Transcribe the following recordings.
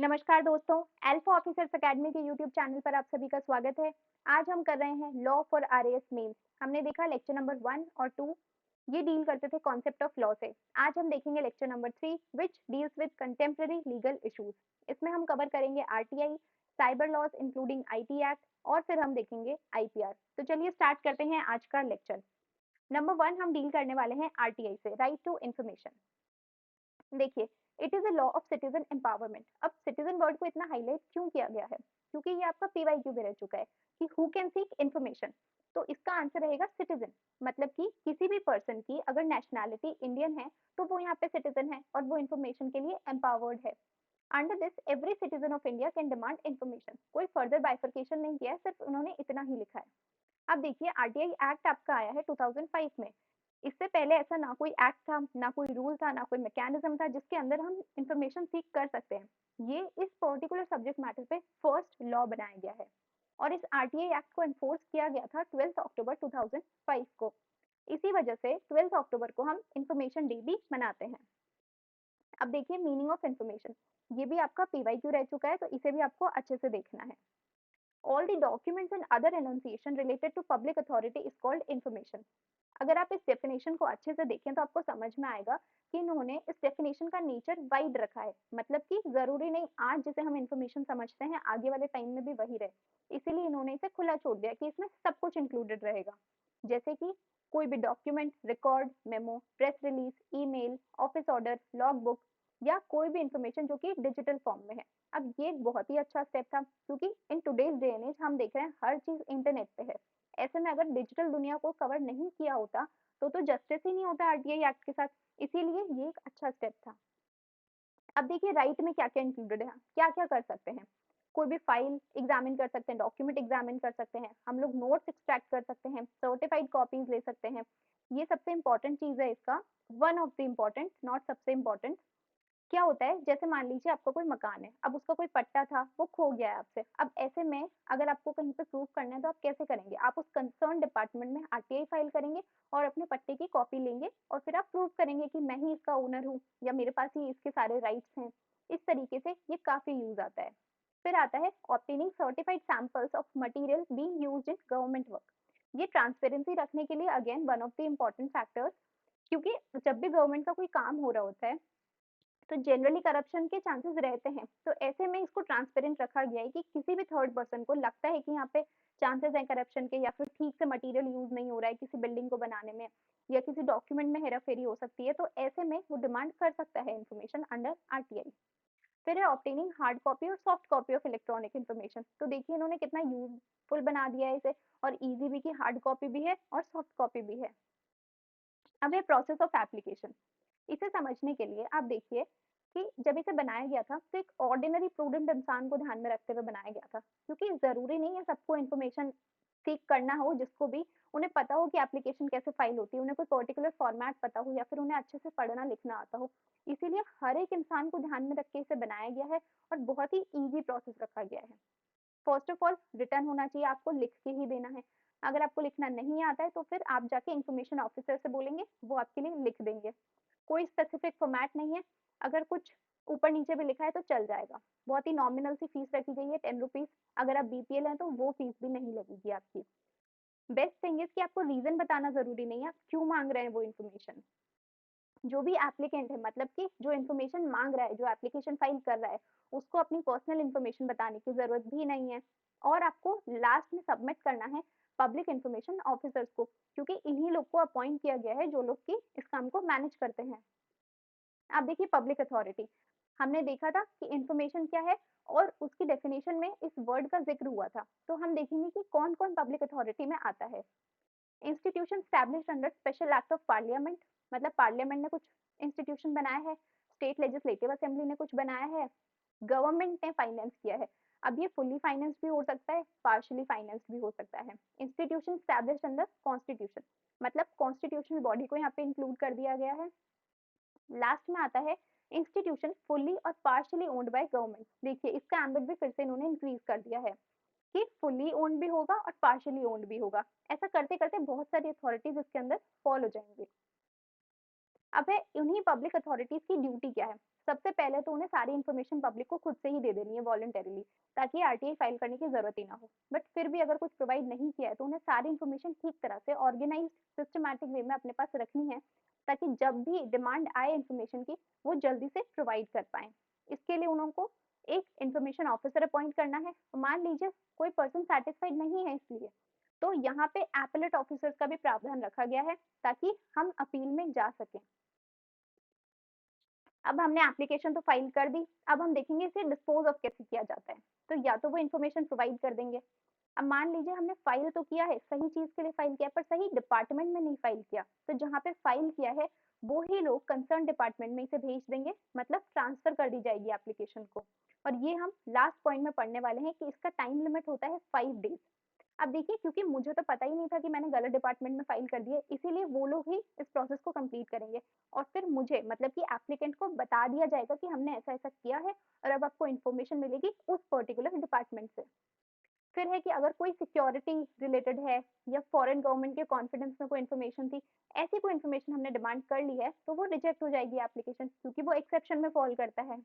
नमस्कार दोस्तों, alpha officers academy के यूट्यूब चैनल पर आप सभी का स्वागत है। आज हम कर रहे हैं लॉ फॉर आरएएस मेंस। हमने देखा लेक्चर नंबर 1 और 2, ये डील करते थे कॉन्सेप्ट ऑफ लॉ से। आज हम देखेंगे lecture number 3 which deals with contemporary legal issues. इसमें हम कवर करेंगे RTI, cyber laws including IT act और फिर हम देखेंगे आईपीआर। तो चलिए स्टार्ट करते हैं आज का लेक्चर। नंबर 1 हम डील करने वाले हैं आरटीआई से, राइट टू इन्फॉर्मेशन। देखिए, it is a law of citizen empowerment. अब सिटीजन वर्ड को इतना हाईलाइट क्यों किया गया है? क्योंकि ये आपका पीवाईक्यू भी रह चुका है कि हु कैन सीक इन्फॉर्मेशन। तो इसका आंसर रहेगा सिटीजन। मतलब कि किसी भी पर्सन की अगर नेशनैलिटी इंडियन है तो वो यहाँ पे सिटीजन है और वो इन्फॉर्मेशन के लिए एम्पावर्ड है। Under this every citizen of India can demand information. कोई फर्दर बाइफर्केशन नहीं किया है, सिर्फ उन्होंने इतना ही लिखा है। अब देखिए, आरटीआई एक्ट आपका आया है 2005 में। इससे पहले ऐसा ना कोई एक्ट था, ना कोई रूल था, ना कोई मैकेनिज्म था जिसके अंदर हम इंफॉर्मेशन सीख कर सकते हैं। ये इस पर्टिकुलर सब्जेक्ट मैटर पे फर्स्ट लॉ बनाया गया है और इस आरटीआई एक्ट को एनफोर्स किया गया था 12 अक्टूबर 2005 को। इसी वजह से 12 अक्टूबर को हम इंफॉर्मेशन डे भी मनाते हैं। अब देखिए, मीनिंग ऑफ इंफॉर्मेशन, ये भी आपका पीवाईक्यू रह चुका है तो इसे भी आपको अच्छे से देखना है। All the documents and other enunciation related to public authority is called information। अगर आप इस डेफिनेशन को अच्छे से देखें तो आपको समझ में आएगा कि इन्होंने इस डेफिनेशन का नेचर वाइड रखा है। मतलब कि जरूरी नहीं आज जिसे हम इंफॉर्मेशन समझते हैं आगे वाले टाइम में भी वही रहे। इसीलिए इन्होंने इसे खुला छोड़ दिया कि इसमें सब कुछ इंक्लूडेड रहेगा। जैसे कि कोई भी document, record, memo, press release, email, office order, log book या कोई भी इंफॉर्मेशन जो कि डिजिटल फॉर्म में है। अब ये एक बहुत ही अच्छा स्टेप था क्योंकि in today's day and as हम देख रहे हैं हर चीज इंटरनेट पे है। ऐसे में अगर डिजिटल दुनिया को कवर नहीं किया होता तो जस्टिस ही नहीं होता आरटीआई एक्ट के साथ। इसीलिए ये एक अच्छा स्टेप था। अब देखिए, राइट में क्या क्या इंक्लूडेड है, क्या क्या कर सकते हैं। कोई भी फाइल एग्जामिन कर सकते हैं, डॉक्यूमेंट एग्जामिन कर सकते हैं, हम लोग नोट्स एक्सट्रैक्ट कर सकते हैं, सर्टिफाइड कॉपीज ले सकते हैं। ये सबसे इंपॉर्टेंट चीज है इसका, one of the important, not सबसे इम्पोर्टेंट। क्या होता है, जैसे मान लीजिए आपका कोई मकान है, अब उसका कोई पट्टा था वो खो गया है आपसे। अब ऐसे में अगर आपको कहीं पे प्रूफ करना है तो आप कैसे करेंगे? आप उस कंसर्न डिपार्टमेंट में आरटीआई फाइल करेंगे और अपने पट्टे की कॉपी लेंगे और फिर आप प्रूफ करेंगे कि मैं ही इसका ओनर हूँ या मेरे पास ही इसके सारे राइट्स हैं। इस तरीके से ये काफी यूज आता है। फिर आता है obtaining certified samples of material being used in government work. ये ट्रांसपेरेंसी रखने के लिए again one of the important factors. क्योंकि जब भी गवर्नमेंट का कोई काम हो रहा होता है तो जनरली करप्शन के चांसेस रहते हैं। तो ऐसे में इसको ट्रांसपेरेंट रखा गया है कि किसी भी थर्ड पर्सन को लगता है कि यहाँ पे चांसेस हैं करप्शन के, या फिर ठीक से मटेरियल यूज नहीं हो रहा है किसी बिल्डिंग को बनाने में, या किसी डॉक्यूमेंट में हेराफेरी हो सकती है, तो ऐसे में वो डिमांड कर सकता है इन्फॉर्मेशन अंडर आरटीआई। फिर है ऑब्टेनिंग हार्ड कॉपी और soft copy of electronic information. तो देखिए इन्होंने कितना यूजफुल बना दिया है इसे, और इजी भी कि हार्ड कॉपी भी है और सॉफ्ट कॉपी भी है। अब है प्रोसेस ऑफ एप्लीकेशन। इसे समझने के लिए आप देखिए कि जब इसे बनाया गया था तो एक ऑर्डिनरी प्रूडेंट इंसान को ध्यान में रखते हुए बनाया गया था, क्योंकि जरूरी नहीं है सबको इन्फॉर्मेशन सीख करना हो। जिसको भी उन्हें पता हो कि एप्लीकेशन कैसे फाइल होती है, उन्हें कोई पर्टिकुलर फॉर्मेट पता हो, या फिर उन्हें अच्छे से पढ़ना लिखना आता हो। इसीलिए हर एक इंसान को ध्यान में रख के इसे बनाया गया है और बहुत ही इजी प्रोसेस रखा गया है। फर्स्ट ऑफ ऑल रिटर्न होना चाहिए, आपको लिख के ही देना है। अगर आपको लिखना नहीं आता है तो फिर आप जाके इंफॉर्मेशन ऑफिसर से बोलेंगे, वो आपके लिए लिख देंगे। कोई स्पेसिफिक फॉर्मेट नहीं है, अगर कुछ ऊपर नीचे भी लिखा है तो चल जाएगा। बहुत ही नॉमिनल सी फीस रखी गई है, 10 रुपीज। अगर आप बीपीएल हैं तो वो फीस भी नहीं लगेगी आपकी। बेस्ट थिंग इज कि आपको रीजन बताना जरूरी नहीं है, आप क्यों मांग रहे हैं वो इन्फॉर्मेशन। जो भी एप्लीकेंट है, मतलब कि जो इन्फॉर्मेशन मांग रहा है, जो एप्लीकेशन फाइल कर रहा है, उसको अपनी पर्सनल इन्फॉर्मेशन बताने की जरूरत भी नहीं है। और आपको लास्ट में सबमिट करना है पब्लिक इन्फॉर्मेशन ऑफिसर्स को, क्योंकि इन्हीं लोग को अपॉइंट किया गया है जो लोग की इस काम को मैनेज करते हैं। आप देखिए पब्लिक अथॉरिटी, हमने देखा था कि इंफॉर्मेशन क्या है और उसकी डेफिनेशन में इस वर्ड का जिक्र हुआ था। तो हम देखेंगे कि कौन कौन पब्लिक अथॉरिटी में आता है। Institution established under special act of parliament, मतलब पार्लियामेंट ने कुछ इंस्टीट्यूशन बनाया है, स्टेट लेजिस्लेटिव असेंबली ने कुछ बनाया है, गवर्नमेंट ने फाइनेंस किया है। अब ये फुल्ली फाइनेंस भी हो सकता है, पार्शियली फाइनेंस भी हो सकता है। इंस्टीट्यूशन स्टैब्लिश्ड अंडर कॉन्स्टिट्यूशन, मतलब कॉन्स्टिट्यूशनल बॉडी को यहाँ पे इंक्लूड कर दिया गया है। लास्ट में आता है इंस्टीट्यूशन फुल्ली और पार्शियली ओन्ड बाय गवर्नमेंट। देखिए इसका एम्बिट भी फिर से इन्होंने इंक्रीज कर दिया है कि फुल्ली ओन्ड भी होगा और पार्शियली ओन्ड भी होगा। ऐसा करते करते बहुत सारी अथॉरिटीज इसके अंदर फॉल हो जाएंगे। अब है उन्हीं पब्लिक अथॉरिटीज की ड्यूटी क्या है? सबसे पहले तो उन्हें सारी इन्फॉर्मेशन पब्लिक को खुद से ही दे देनी है वॉलंटरीली, ताकि आरटीआई फाइल करने की जरूरत ही ना हो। बट फिर भी अगर कुछ प्रोवाइड नहीं किया है तो उन्हें सारी इन्फॉर्मेशन ठीक तरह से ऑर्गेनाइज सिस्टमैटिक वे में अपने पास रखनी है, ताकि जब भी डिमांड आए इन्फॉर्मेशन की वो जल्दी से प्रोवाइड कर पाए। इसके लिए उनको एक इन्फॉर्मेशन ऑफिसर अपॉइंट करना है। मान लीजिए कोई पर्सन सेटिस्फाइड नहीं है, इसलिए तो यहाँ पे एपलेट ऑफिसर्स का भी प्रावधान रखा गया है, ताकि हम अपील में जा सकें। अब हमने एप्लीकेशन तो फाइल कर दी, अब हम देखेंगे इसे डिस्पोज ऑफ कैसे किया जाता है। तो या तो वो इन्फॉर्मेशन प्रोवाइड कर देंगे। अब मान लीजिए हमने फाइल तो किया है, सही चीज के लिए फाइल किया, पर सही डिपार्टमेंट में नहीं फाइल किया, तो जहाँ पे फाइल किया है वो ही लोग कंसर्न डिपार्टमेंट में इसे भेज देंगे, मतलब ट्रांसफर कर दी जाएगी एप्लीकेशन को। और ये हम लास्ट पॉइंट में पढ़ने वाले हैं कि इसका टाइम लिमिट होता है 5 डेज। अब देखिए, क्योंकि मुझे तो पता ही नहीं था कि मैंने गलत डिपार्टमेंट में फाइल कर दी है, इसीलिए वो लोग ही इस प्रोसेस को कंप्लीट करेंगे। और फिर मुझे मतलब कि एप्लीकेंट को बता दिया जाएगा कि हमने ऐसा ऐसा किया है, और अब आपको इन्फॉर्मेशन मिलेगी उस पर्टिकुलर डिपार्टमेंट से। फिर है कि अगर कोई सिक्योरिटी रिलेटेड है या फॉरेन गवर्नमेंट के कॉन्फिडेंस में कोई इन्फॉर्मेशन थी, ऐसी कोई इन्फॉर्मेशन हमने डिमांड कर ली है, तो वो रिजेक्ट हो जाएगी एप्लीकेशन, क्योंकि वो एक्सेप्शन में फॉल करता है।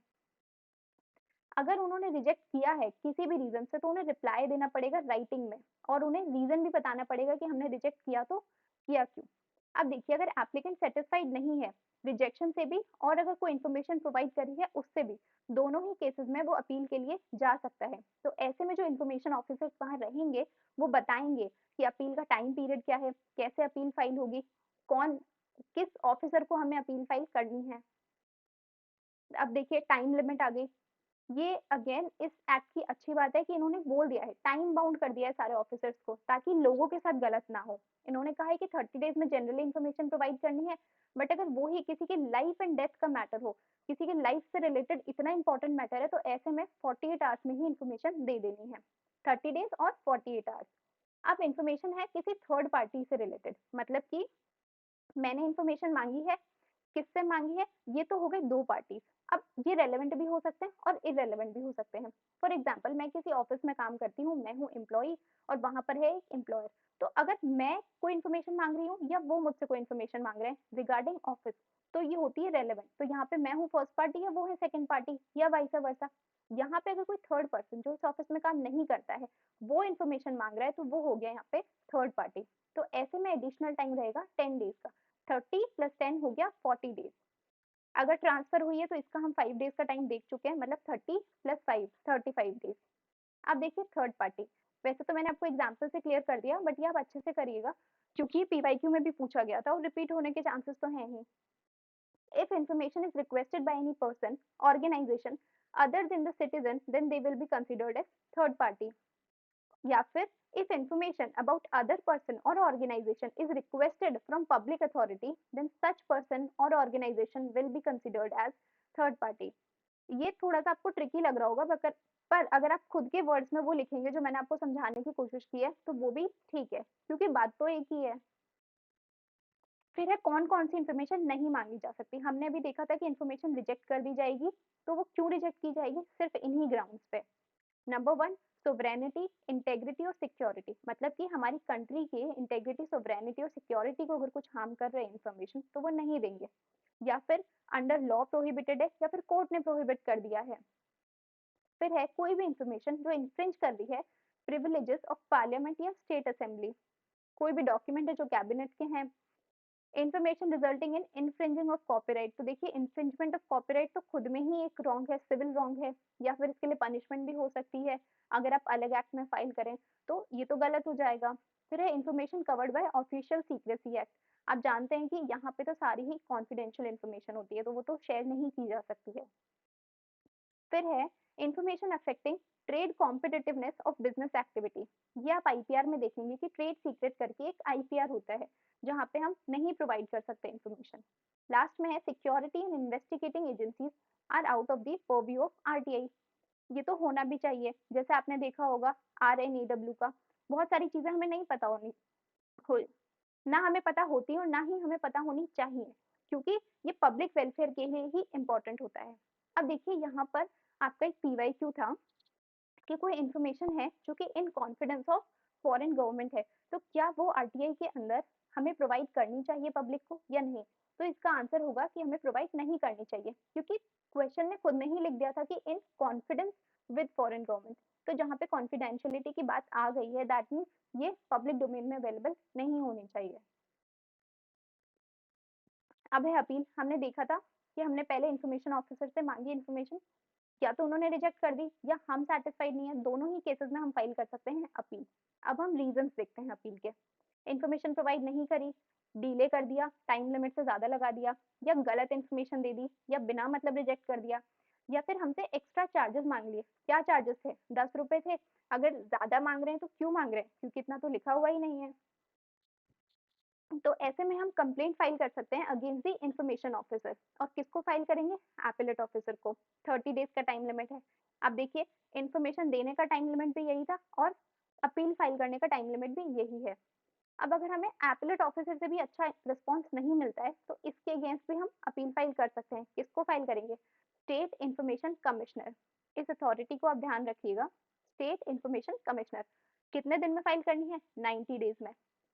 अगर उन्होंने रिजेक्ट किया है किसी भी रीजन से, तो उन्हें रिप्लाई देना पड़ेगा राइटिंग में, और उन्हें रीजन भी बताना पड़ेगा कि हमने रिजेक्ट किया तो किया क्यों। अब देखिए, अगर एप्लीकेंट सेटिस्फाइड नहीं है रिजेक्शन से भी, और अगर कोई इन्फॉर्मेशन प्रोवाइड करी है उससे भी, दोनों ही केसेस में वो अपील के लिए जा सकता है। तो ऐसे में जो इन्फॉर्मेशन ऑफिसर्स वहाँ रहेंगे वो बताएंगे कि अपील का टाइम पीरियड क्या है, कैसे अपील फाइल होगी, कौन किस ऑफिसर को हमें अपील फाइल करनी है। अब देखिए, टाइम लिमिट आ गई। ये अगेन इस एक्ट की अच्छी बात है कि इन्होंने बोल दिया है, टाइम बाउंड कर दिया है सारे ऑफिसर्स को, ताकि लोगों के साथ गलत ना हो। इन्होंने कहा है कि 30 डेज में जनरली इन्फॉर्मेशन प्रोवाइड करनी है, बट अगर वो ही किसी के लाइफ एंड डेथ का मैटर हो, किसी के लाइफ से रिलेटेड इतना इंपॉर्टेंट मैटर है, तो ऐसे में 48 आवर्स में ही इन्फॉर्मेशन दे देनी है। 30 डेज और 48 आवर्स। अब इन्फॉर्मेशन है किसी थर्ड पार्टी से रिलेटेड, मतलब कि मैंने इन्फॉर्मेशन मांगी है, किससे मांगी है, ये तो हो गई दो पार्टीज। अब ये रेलेवेंट भी हो सकते हैं और इरेलेवेंट भी हो सकते हैं। फॉर एग्जाम्पल, मैं किसी ऑफिस में काम करती हूँ, मैं हूँ एम्प्लॉय और वहां पर है एक एम्प्लॉयर। तो अगर मैं कोई इन्फॉर्मेशन मांग रही हूँ या वो मुझसे कोई इन्फॉर्मेशन मांग रहे हैं रिगार्डिंग ऑफिस, तो ये होती है रेलेवेंट। तो यहाँ पे मैं हूँ फर्स्ट पार्टी या वो है सेकंड पार्टी, या वाइस वर्सा। यहाँ पे अगर कोई थर्ड पर्सन जो इस ऑफिस में काम नहीं करता है वो इन्फॉर्मेशन मांग रहा है, तो वो हो गया यहाँ पे थर्ड पार्टी। तो ऐसे में एडिशनल टाइम रहेगा 10 डेज का। 30 + 10 हो गया 40 डेज। अगर ट्रांसफर हुई है तो इसका हम 5 डेज का टाइम देख चुके हैं, मतलब 30 + 5 35 डेज। अब देखिए थर्ड पार्टी। वैसे तो मैंने आपको एग्जाम्पल से क्लियर कर दिया, बट ये आप अच्छे से करिएगा, क्योंकि पीवाईक्यू में भी पूछा गया था और रिपीट होने के चांसेस तो हैं ही। If information is requested by any person, organization other than the citizen, then they will be considered as third party. या फिर if information about other person or organization is requested from public authority, then such person or organization will be considered as third party. ये थोड़ा सा आपको tricky लग रहा होगा, पर अगर आप खुद के वर्ड्स में वो लिखेंगे जो मैंने आपको समझाने की कोशिश की है, तो वो भी ठीक है, क्योंकि बात तो एक ही है। फिर है कौन कौन सी इन्फॉर्मेशन नहीं मांगी जा सकती। हमने अभी देखा था कि इन्फॉर्मेशन रिजेक्ट कर दी जाएगी, तो वो क्यों रिजेक्ट की जाएगी, सिर्फ इन्हीं ग्राउंड्स पे। नंबर वन, सोवरेनिटी, इंटेग्रिटी और सिक्योरिटी, मतलब कि हमारी कंट्री के इंटेग्रिटी, सोवरेनिटी और सिक्योरिटी को अगर कुछ हार्म कर रहे हैं इन्फॉर्मेशन, तो वो नहीं देंगे। या फिर अंडर लॉ प्रोहिबिटेड है, या फिर कोर्ट ने प्रोहिबिट कर दिया है। फिर है कोई भी इंफॉर्मेशन जो इन्फ्रिंज कर रही है प्रिविलेजेस ऑफ पार्लियामेंट या स्टेट असेंबली, कोई भी डॉक्यूमेंट है जो कैबिनेट के हैं। Information resulting in infringing of copyright, तो देखिए इन्फ्रिंजमेंट ऑफ कॉपीराइट तो खुद में ही एक रॉन्ग है, सिविल रॉन्ग है, या फिर इसके लिए पनिशमेंट भी हो सकती है अगर आप अलग एक्ट में फाइल करें, तो ये तो गलत हो जाएगा। फिर है information covered by official secrecy act. आप जानते हैं कि यहाँ पे तो सारी ही कॉन्फिडेंशियल इन्फॉर्मेशन होती है, तो वो तो शेयर नहीं की जा सकती है। फिर है information affecting trade competitiveness of business activity. ये आप आईपीआर में देखेंगे कि ट्रेड सीक्रेट करके एक आईपीआर होता है, जहाँ पे हम नहीं प्रोवाइड कर सकते इन्फॉर्मेशन। लास्ट में है security and investigating agencies are out of the purview of RTI. ये तो होना भी चाहिए, जैसे आपने देखा होगा आरएनएडब्ल्यू का, बहुत सारी चीजें हमें नहीं पता होनी हो, ना हमें पता होती और ना ही हमें पता होनी चाहिए, क्योंकि ये पब्लिक वेलफेयर के लिए ही इम्पोर्टेंट होता है। अब देखिए, यहाँ पर आपका एक पीवाईक्यू था कि कोई इन्फॉर्मेशन है जो कि in confidence of foreign government है, तो क्या वो आरटीआई के अंदर हमें प्रोवाइड करनी चाहिए पब्लिक को या नहीं। तो इसका आंसर होगा कि हमें प्रोवाइड नहीं करनी चाहिए, क्योंकि क्वेश्चन ने खुद में ही लिख दिया था कि in confidence with foreign government. तो जहाँ पे कॉन्फिडेंशियलिटी की बात आ गई है, दैट मीन्स ये पब्लिक डोमेन में अवेलेबल नहीं होनी चाहिए। अब है अपील। हमने देखा था कि हमने पहले इन्फॉर्मेशन ऑफिसर से मांगी इन्फॉर्मेशन, या तो उन्होंने रिजेक्ट कर दी या हम सैटिस्फाइड नहीं है, दोनों ही केसेस में हम फाइल कर सकते हैं अपील। अब हम रीजंस देखते हैं अपील के। इन्फॉर्मेशन प्रोवाइड नहीं करी, डिले कर दिया, टाइम लिमिट से ज़्यादा लगा दिया, या गलत इन्फॉर्मेशन दे दी, या बिना मतलब रिजेक्ट कर दिया, या फिर हमसे एक्स्ट्रा चार्जेस मांग लिए। क्या चार्जेस थे? 10 रुपए थे। अगर ज़्यादा मांग रहे हैं तो क्यों मांग रहे हैं, क्योंकि इतना तो लिखा हुआ ही नहीं है। तो ऐसे में हम कंप्लेंट फाइल कर सकते हैं अगेंस्ट द इंफॉर्मेशन ऑफिसर। और किसको फाइल करेंगे? एपेलेट ऑफिसर को। 30 डेज का टाइम लिमिट है। अब देखिए, इन्फॉर्मेशन देने का टाइम लिमिट भी यही था और अपील फाइल करने का टाइम लिमिट भी यही है। अब अगर हमें एपेलेट ऑफिसर से भी अच्छा रिस्पॉन्स नहीं मिलता है तो इसके अगेंस्ट भी हम अपील फाइल कर सकते हैं। किसको फाइल करेंगे? State information commissioner. इस अथॉरिटी को आप ध्यान रखिएगा, स्टेट इंफॉर्मेशन कमिश्नर। कितने दिन में फाइल करनी है? 90 डेज में।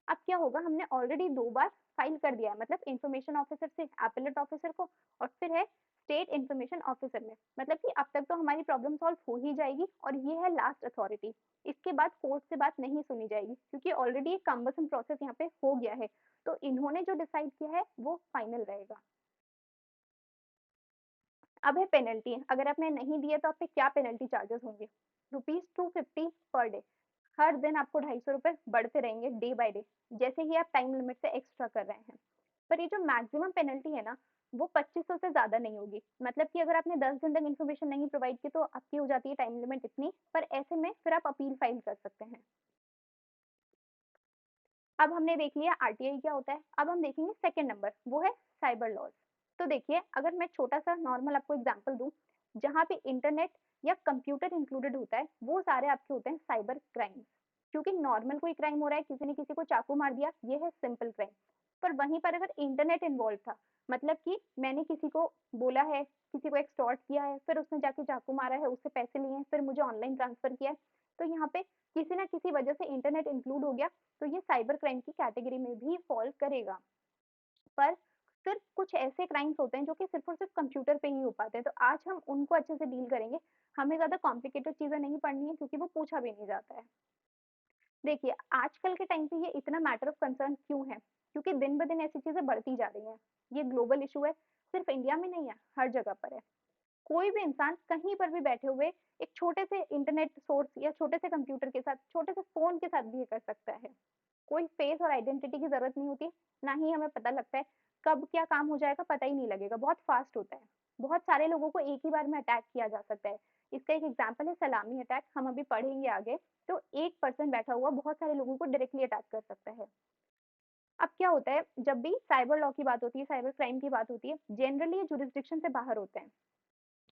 अब क्या होगा, हमने ऑलरेडी 2 बार फाइल कर दिया है, मतलब इंफॉर्मेशन ऑफिसर से एपेलेट ऑफिसर को और फिर है स्टेट इंफॉर्मेशन ऑफिसर में। मतलब कि अब तक तो हमारी प्रॉब्लम सॉल्व हो ही जाएगी और ये है लास्ट अथॉरिटी। इसके बाद कोर्ट से बात नहीं सुनी जाएगी, क्योंकि ऑलरेडी एक कम्बसम प्रोसेस यहाँ पे हो गया है। तो इन्होंने जो डिसाइड किया है वो फाइनल रहेगा। अब है पेनल्टी। अगर आपने नहीं दिया तो आप पे क्या पेनल्टी चार्जेस होंगे? ₹250 पर डे। हर दिन आपको ₹250 बढ़ते रहेंगे डे बाय डे, जैसे ही आप टाइम लिमिट से एक्स्ट्रा कर रहे हैं। पर ये जो मैक्सिमम पेनल्टी है ना, वो 2500 से ज़्यादा नहीं होगी। मतलब कि अगर आपने 10 दिन तक इन्फॉर्मेशन नहीं प्रोवाइड की तो आपकी हो जाती है टाइम लिमिट इतनी, पर ऐसे में फिर आप अपील फाइल कर सकते हैं। अब हमने देख लिया आरटीआई क्या होता है। अब हम देखेंगे सेकंड नंबर, वो है साइबर लॉज। तो देखिए, अगर मैं छोटा सा नॉर्मल आपको एग्जांपल दूं, जहाँ पे इंटरनेट या कंप्यूटर इंक्लूडेड होता है, वो सारे आपके होते हैं साइबर क्राइम्स। क्योंकि नॉर्मल कोई क्राइम हो रहा है, किसी ने किसी को चाकू मार दिया, ये है सिंपल क्राइम। पर वहीं पर अगर इंटरनेट इन्वॉल्व था, मतलब कि मैंने किसी को बोला है, किसी को एक्सटॉर्ट किया है, फिर उसने जाके चाकू मारा है, उससे पैसे लिए हैं, फिर मुझे ऑनलाइन ट्रांसफर किया है, तो यहाँ पे किसी ना किसी वजह से इंटरनेट इंक्लूड हो गया, तो ये साइबर क्राइम की कैटेगरी में भी फॉल करेगा। पर सिर्फ कुछ ऐसे क्राइम्स होते हैं जो कि सिर्फ और सिर्फ कंप्यूटर पे ही हो पाते हैं, तो आज हम उनको अच्छे से डील करेंगे। हमें ज़्यादा कॉम्प्लिकेटेड चीज़ें नहीं पढ़नी है, क्योंकि वो पूछा भी नहीं जाता है। देखिए, आजकल के टाइम पे ये इतना मैटर ऑफ कंसर्न क्यों है? क्योंकि दिन ब दिन ऐसी चीज़ें बढ़ती जा रही हैं। ये ग्लोबल इशू है, सिर्फ इंडिया में नहीं है, हर जगह पर है। कोई भी इंसान कहीं पर भी बैठे हुए एक छोटे से इंटरनेट सोर्स या छोटे से कंप्यूटर के साथ, छोटे से फ़ोन के साथ भी ये कर सकता है। कोई फेस और आइडेंटिटी की ज़रूरत नहीं होती, ना ही हमें पता लगता है कब क्या काम हो जाएगा, पता ही नहीं लगेगा, बहुत फास्ट होता है। बहुत सारे लोगों को एक ही बार में अटैक किया जा सकता है। इसका एक एग्जांपल है सलामी अटैक, हम अभी पढ़ेंगे आगे। तो एक पर्सन बैठा हुआ बहुत सारे लोगों को डायरेक्टली अटैक कर सकता है। अब क्या होता है, जब भी साइबर लॉ की बात होती है, साइबर क्राइम की बात होती है, जनरली ये जुरिस्डिक्शन से बाहर होते हैं।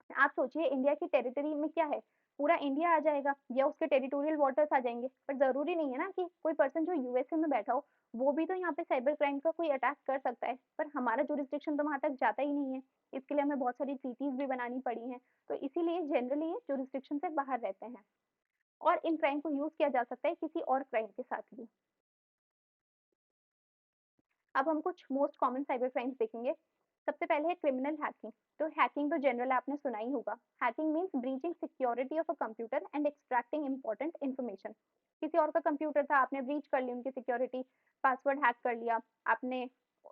आप सोचिए, इंडिया की टेरिटरी में क्या है, पूरा इंडिया आ जाएगा या उसके टेरिटोरियल वाटर्स आ जाएंगे, पर जरूरी नहीं है ना कि कोई पर्सन जो यूएसए में बैठा हो वो भी तो यहाँ पे साइबर क्राइम का कोई अटैक कर सकता है, पर हमारा जुरिस्डिक्शन तो वहां तक जाता ही नहीं है। इसके लिए हमें बहुत सारी ट्रीटीज भी बनानी पड़ी हैं, तो इसीलिए जनरली ये जुरिस्डिक्शन से बाहर रहते हैं। और इन क्राइम को यूज किया जा सकता है किसी और क्राइम के साथ भी। अब हम कुछ मोस्ट कॉमन साइबर क्राइम्स देखेंगे। सबसे पहले है क्रिमिनल हैकिंग। तो हैकिंग तो जनरल आपने सुना ही होगा। Hacking means breaching security of a computer and extracting important information. किसी और का कंप्यूटर था, आपने ब्रीच कर ली उनकी सिक्योरिटी, पासवर्ड हैक कर लिया आपने,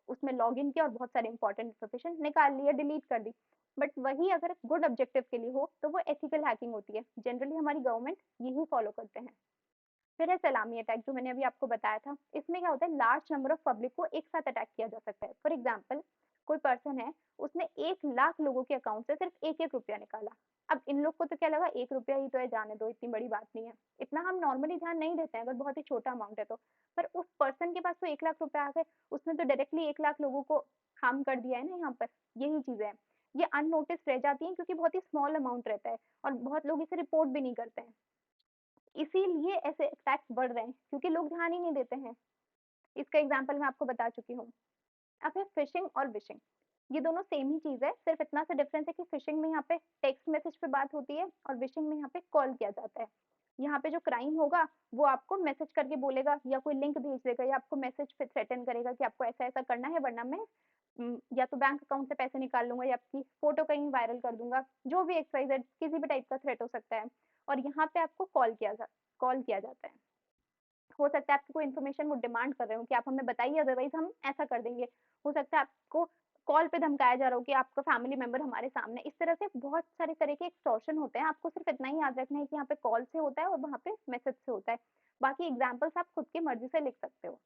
उसमें लॉग इन किया और बहुत सारे इंपॉर्टेंट इन्फॉर्मेशन निकाल लिया, डिलीट कर दी। बट वही अगर गुड ऑब्जेक्टिव के लिए हो तो वो एथिकल हैकिंग होती है। जनरली हमारी गवर्नमेंट यही फॉलो करते हैं। फिर है सलामी अटैक, जो मैंने अभी आपको बताया था। इसमें क्या होता है, लार्ज नंबर ऑफ पब्लिक को एक साथ अटैक किया जा सकता है। फॉर एग्जाम्पल, कोई पर्सन है, उसने 1 लाख लोगों के अकाउंट से सिर्फ एक एक रुपया निकाला। अब इन लोग को तो क्या लगा, 1 रुपया ही तो है, जाने दो, इतनी बड़ी बात नहीं है। इतना हम नॉर्मली ध्यान नहीं देते हैं अगर बहुत ही छोटा अमाउंट है तो। पर उस पर्सन के पास तो 1 लाख रुपया आ गए, उसने तो डायरेक्टली 1 लाख लोगों को हार्म कर दिया है ना। यहाँ पर यही चीजें हैं, ये अननोटिस रह जाती हैं क्योंकि बहुत ही स्मॉल अमाउंट रहता है और बहुत लोग इसे रिपोर्ट भी नहीं करते हैं। इसीलिए ऐसे अटैक्स बढ़ रहे हैं, क्योंकि लोग ध्यान ही नहीं देते हैं। इसका एग्जांपल मैं आपको बता चुकी हूँ। अब है फिशिंग और विशिंग। ये दोनों सेम ही चीज है, सिर्फ इतना सा डिफरेंस है कि फिशिंग में यहाँ पे टेक्स्ट मैसेज पे बात होती है और विशिंग में यहाँ पे कॉल किया जाता है। यहाँ पे जो क्राइम होगा वो आपको मैसेज करके बोलेगा या कोई लिंक भेज देगा या आपको मैसेज पे थ्रेटन करेगा कि आपको ऐसा-ऐसा करना है वरना मैं या तो बैंक अकाउंट से पैसे निकाल लूँगा या आपकी फ़ोटो कहीं वायरल कर दूँगा। जो भी एक्स-वाई-ज़ेड किसी भी टाइप का थ्रेट हो सकता है और यहाँ पे आपको कॉल किया जाता है। हो सकता है आपकी कोई इन्फॉर्मेशन वो डिमांड कर रहे हो कि आप हमें बताइए अदरवाइज़ हम ऐसा कर देंगे। हो सकता है आपको कॉल पे धमकाया जा रहा हो कि आपका फैमिली मेंबर हमारे सामने इस तरह से बहुत सारे तरह के एक्सटॉर्शन होते हैं। आपको सिर्फ़ इतना ही याद रखना है कि यहाँ पे कॉल से होता है और वहाँ पे मैसेज से होता है। बाकी एग्ज़ाम्पल्स आप खुद की मर्ज़ी से लिख सकते हो।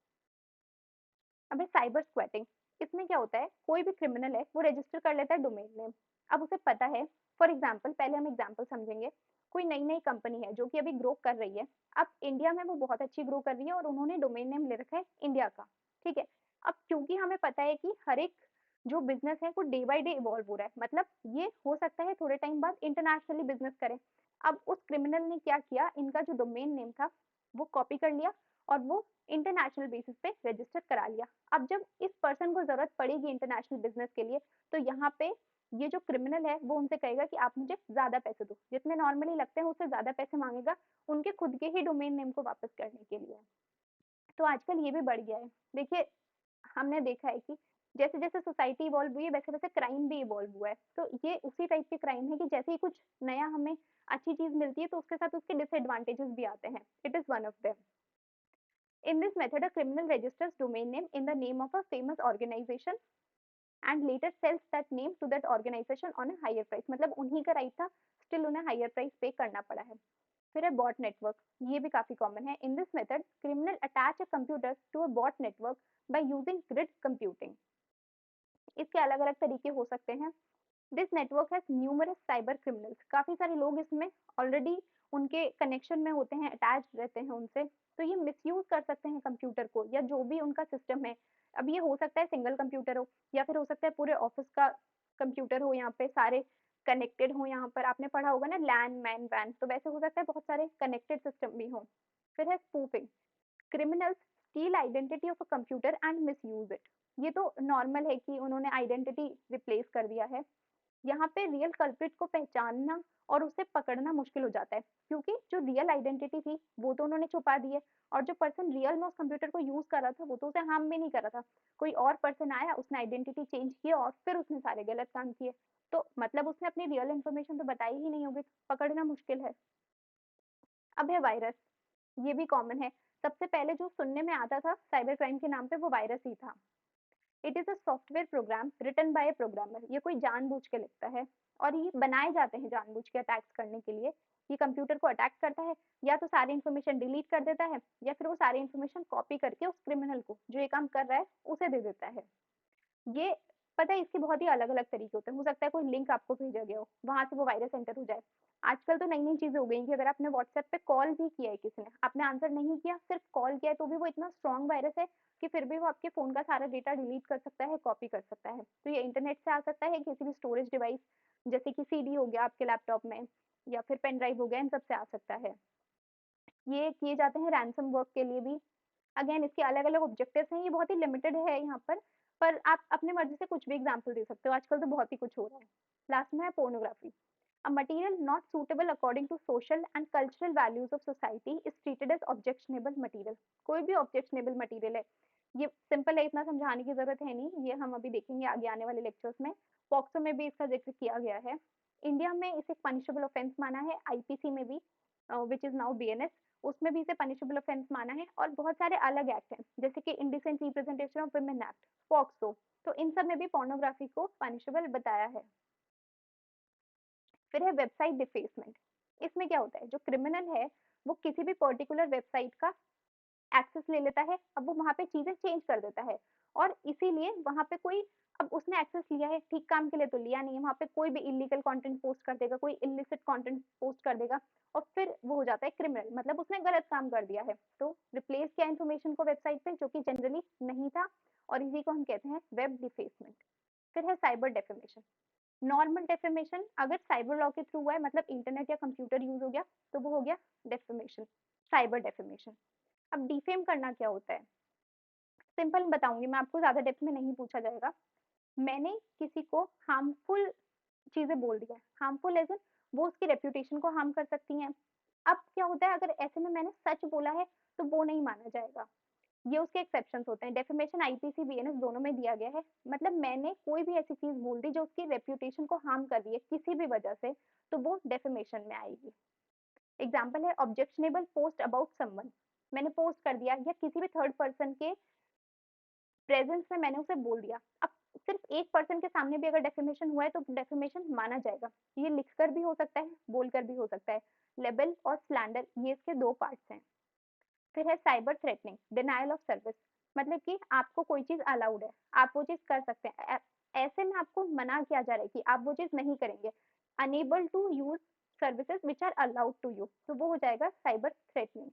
अब है साइबर स्क्वैटिंग। इसमें क्या होता है, कोई भी क्रिमिनल है वो रजिस्टर कर लेता है डोमेन नेम। अब उसे पता है, फॉर एग्जांपल पहले हम एग्जांपल समझेंगे। कोई नई-नई कंपनी है जो कि अभी ग्रो कर रही है। अब इंडिया में वो बहुत अच्छी ग्रो कर रही है और उन्होंने डोमेन नेम ले रखा है इंडिया का, ठीक है? अब क्योंकि हमें पता है कि हर एक जो बिज़नेस है वो डे बाय डे इवॉल्व हो रहा है। मतलब ये हो सकता है थोड़े टाइम बाद इंटरनेशनली बिज़नेस करे। अब उस क्रिमिनल ने क्या किया, इनका जो डोमेन नेम था वो कॉपी कर लिया और वो इंटरनेशनल बेसिस पे रजिस्टर करा लिया। अब जब इस पर्सन को ज़रूरत पड़ेगी इंटरनेशनल बिज़नेस के लिए, तो यहाँ पे ये जो क्रिमिनल है, वो उनसे कहेगा कि आप मुझे ज़्यादा पैसे दो। जितने नॉर्मली लगते हैं, उससे ज़्यादा पैसे माँगेगा, उनके खुद के ही डोमेन नेम को वापस करने के लिए। तो आजकल ये भी बढ़ गया है। देखिए, हमने देखा है कि जैसे-जैसे सोसाइटी इवॉल्व हुई है, वैसे-वैसे क्राइम भी इवॉल्व हुआ है। तो ये उसी टाइप के क्राइम है कि जैसे ही कुछ नया हमें अच्छी चीज़ मिलती है, तो उसके साथ उसके डिसएडवांटेजेस भी आते हैं। It is one of them. In this method, a criminal registers domain name in the name of a famous organization and later sells that name to that organization on a higher price. मतलब उन्हीं का right था, still उन्हें higher price पे करना पड़ा है। फिर है बॉट नेटवर्क, ये भी काफी कॉमन है। In this method criminal attach a computer to a bot network by using grid computing. इसके अलग अलग तरीके हो सकते हैं। This network has numerous cyber criminals, काफी सारे लोग इसमें ऑलरेडी उनके कनेक्शन में होते हैं, अटैच रहते हैं उनसे, तो ये मिसयूज कर सकते हैं कंप्यूटर को या जो भी उनका सिस्टम है। अब ये हो सकता है सिंगल कंप्यूटर हो या फिर हो सकता है पूरे ऑफिस का कंप्यूटर हो, यहाँ पे सारे कनेक्टेड हो। यहाँ पर आपने पढ़ा होगा ना लैन मैन वैन, तो वैसे हो सकता है बहुत सारे कनेक्टेड सिस्टम भी हो। फिर है spoofing. Criminals steel identity of a computer and misuse it. ये तो नॉर्मल है कि उन्होंने आइडेंटिटी रिप्लेस कर दिया है। यहाँ पे रियल कल्प्रिट को पहचानना और उसे पकड़ना मुश्किल हो जाता है, क्योंकि जो रियल आइडेंटिटी थी वो तो उन्होंने छुपा दी है और जो पर्सन रियल में उस कंप्यूटर को यूज कर रहा था वो तो उसे हार्म भी नहीं कर रहा था। कोई और पर्सन आया, उसने आइडेंटिटी चेंज किया और फिर उसने सारे गलत काम किए। तो मतलब उसने अपनी रियल इन्फॉर्मेशन तो बताई ही नहीं होगी, पकड़ना मुश्किल है। अब है वायरस, ये भी कॉमन है। सबसे पहले जो सुनने में आता था साइबर क्राइम के नाम पे वो वायरस ही था। It is a software program written by a programmer. ये कोई जानबूझ के लिखता है और ये बनाए जाते हैं जानबूझ के अटैक्स करने के लिए। ये कंप्यूटर को अटैक करता है, या तो सारी इन्फॉर्मेशन डिलीट कर देता है या फिर वो सारी इन्फॉर्मेशन कॉपी करके उस क्रिमिनल को जो ये काम कर रहा है उसे दे देता है। ये पता है इसके बहुत ही अलग-अलग तरीके होते हैं। हो सकता है कोई लिंक आपको भेजा गया हो, वहाँ से वो वायरस एंटर हो जाए। आजकल तो नई-नई चीज़ें हो गई हैं कि अगर आपने व्हाट्सएप पे कॉल भी किया है किसी ने, आपने आंसर नहीं किया, सिर्फ कॉल किया है, तो भी वो इतना स्ट्रॉन्ग वायरस है कि फिर भी वो आपके फ़ोन का सारा डेटा डिलीट कर सकता है, कॉपी कर सकता है। तो ये इंटरनेट से आ सकता है, किसी भी स्टोरेज डिवाइस जैसे कि सीडी हो गया आपके लैपटॉप में या फिर पेन ड्राइव हो गया, इन सब से आ सकता है। ये किए जाते हैं रैनसम वर्क के लिए भी। अगेन इसके अलग-अलग ऑब्जेक्टिव्स हैं, ये बहुत ही लिमिटेड है यहाँ पर आप अपनी मर्ज़ी से कुछ भी एग्ज़ाम्पल दे सकते हो, आजकल तो बहुत ही कुछ हो रहा है। लास्ट में है pornography. A material not suitable according to social and cultural values of society is treated as objectionable material. कोई भी ऑब्जेक्शनेबल मटीरियल है, ये सिंपल है, इतना समझाने की ज़रूरत है नहीं, ये हम अभी देखेंगे आगे आने वाले लेक्चर्स में। पॉक्सो में भी इसका ज़िक्र किया गया है। इंडिया में इसे पनिशेबल ऑफेंस माना है, आईपीसी में भी व्हिच इज़ नाउ बीएनएस, उसमें भी इसे पनिशेबल ऑफेंस माना है और बहुत सारे अलग एक्ट हैं, जैसे कि indecent representation of women act, POCSO, तो इन सब में भी पोर्नोग्राफी को पनिशेबल बताया है। फिर है वेबसाइट डिफेसमेंट। इसमें क्या होता है, जो क्रिमिनल है वो किसी भी पर्टिकुलर वेबसाइट का एक्सेस ले लेता है, अब वो वहाँ पे चीज़ें चेंज कर देता है और इसीलिए वहाँ पे कोई, अब उसने एक्सेस लिया है, ठीक काम के लिए तो लिया नहीं है, वहाँ पे कोई भी इल्लीगल कंटेंट पोस्ट कर देगा, कोई इल्लिसिट कंटेंट पोस्ट कर देगा और फिर वो हो जाता है क्रिमिनल, मतलब उसने गलत काम कर दिया है। तो रिप्लेस किया इन्फॉर्मेशन को वेबसाइट पे जो कि जनरली नहीं था, और इसी को हम कहते हैं वेब डिफेसमेंट। फिर है साइबर डेफेमेशन। नॉर्मल डेफेमेशन अगर साइबर लॉ के थ्रू हुआ है, मतलब इंटरनेट या कंप्यूटर यूज हो गया, तो वो हो गया डेफेमेशन, साइबर डेफेमेशन। अब डिफेम करना क्या होता है, सिंपल बताऊंगी मैं आपको, ज्यादा डेप्थ में नहीं पूछा जाएगा। मैंने किसी को हार्मफुल चीजें बोल दिया है, हार्मफुल एज वो उसकी रेप्यूटेशन को हार्म कर सकती हैं, अब क्या होता है, अगर ऐसे में मैंने सच बोला है तो वो नहीं माना जाएगा। ये उसके एक्सेप्शंस होते हैं। डेफेमेशन आईपीसी बीएनएस दोनों में दिया गया है। मतलब मैंने कोई भी ऐसी चीज बोल दी जो उसकी रेप्यूटेशन को हार्म कर रही है किसी भी वजह से, तो वो डेफेमेशन में आएगी। एग्जाम्पल है ऑब्जेक्शनेबल पोस्ट अबाउट समवन। मैंने पोस्ट कर दिया या किसी भी थर्ड पर्सन के प्रेजेंस में मैंने उसे बोल दिया। अब सिर्फ एक पर्सन के सामने भी अगर डेफेमेशन हुआ है तो डेफेमेशन माना जाएगा। ये लिखकर भी हो सकता है, बोलकर भी हो सकता है। लेबल और स्लैंडर ये इसके दो पार्ट्स हैं। फिर है cyber threatening, denial of service. मतलब कि आपको कोई चीज अलाउड है, आप वो चीज कर सकते हैं, ऐसे में आपको मना किया जा रहा है कि आप वो चीज नहीं करेंगे। Unable to use services which are allowed to you, तो वो हो जाएगा साइबर थ्रेटनिंग।